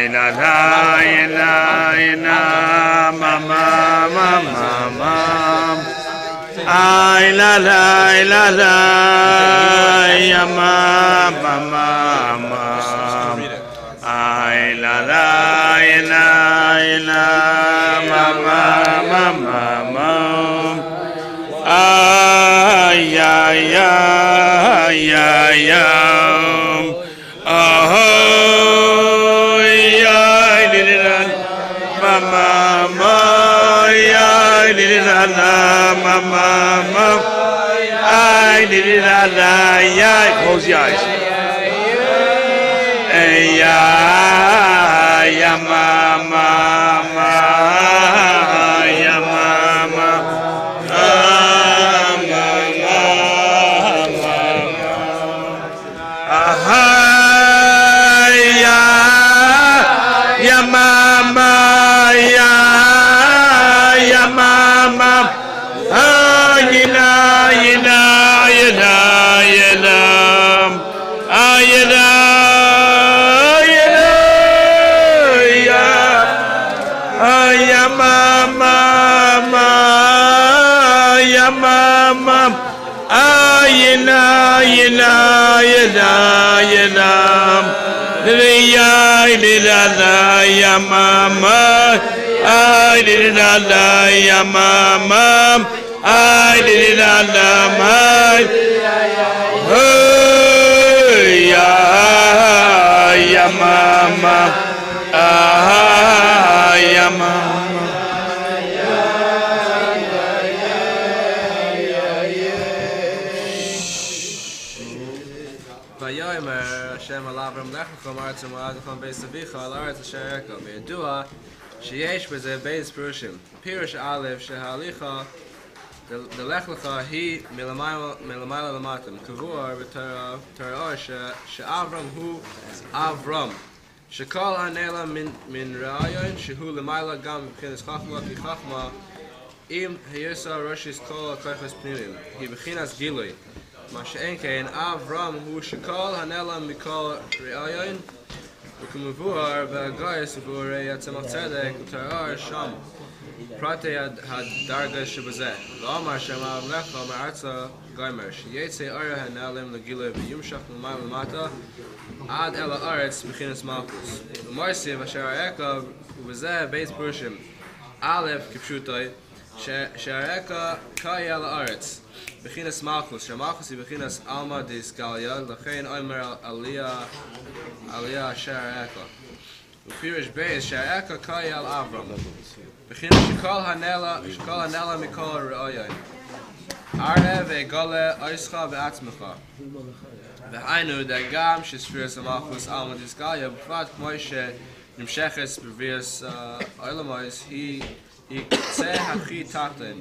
la la la la mama mama ay la la ya mama mama ay la la mama mama ay oh mama ya mama ay ya close your eyes ya mama ya mama ya mama ya mama ya mama ay la ya mama ay la ya mama ya mama Hashem alavram lechachom arts u'ma'adachom beis avicha al arts asher eka v'yadua sheyesh b'zeh beis perushim pirush aleph shehalicha delech lecha hi milamayla lamatim kavur v'torah she'avram hu avram shekol hanela min ra'ayon shehu lamayla gam b'chinas chachma ki chachma im hiyasa roshis kol ha'koychos pnimim hi b'chinas gilui מה שאין כן, אברהם הוא שכל הנעלם מכל ראיון וכמבואר והגויס ובורא צמח צדק ותואר שם פרטי הדרגה שבזה לא אמר שם המלך מארצה גיימר שיצא אור הנעלם לגילוי וימשך למעלה למטה עד אל הארץ בכינס מלכוס ומויסיף אשר הרקע ובזה בית פרושים א' כפשוטוי שהרקע קאי על הארץ בכינס מלכוס, שהמלכוס היא בכינס אלמה דיסגליה, לכן אומר עליה אשר הרקע. ופירש בייס שהרקע קאי על אברהם, בכינס שכל הנעלה מכל הראיון. אראה וגולה עיסך ועצמך. והיינו דגם שספירס המלכוס אלמה דיסגליה, בפרט כמו שנמשכת בבריאס אילמויס, היא קצה הכי תחתן.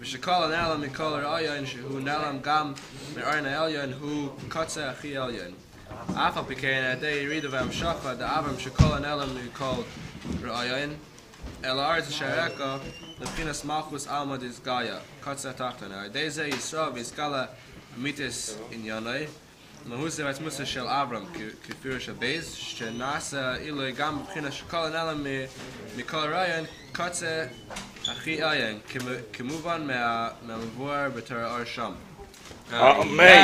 ושכל הנעלם מכל הראיון שהוא נעלם גם מאורן העליון הוא קצה הכי עליון. אף על פי כן על ידי ירידה והמשכה דאברהם שכל הנעלם מכל ראיון אל הארץ אשר הרקע לבחינת מלכוס עלמא דסגליה קצה התחתון. על ידי זה ישראל והשכלה אמיתיס עניינוי מהוסר עצמוסה של אברהם כפירוש הבייס שנעשה אילוי גם מבחינת שכל הנעלם מכל ראיון קצה הכי עליון כמובן מהמבואר בתורה שם. אמן.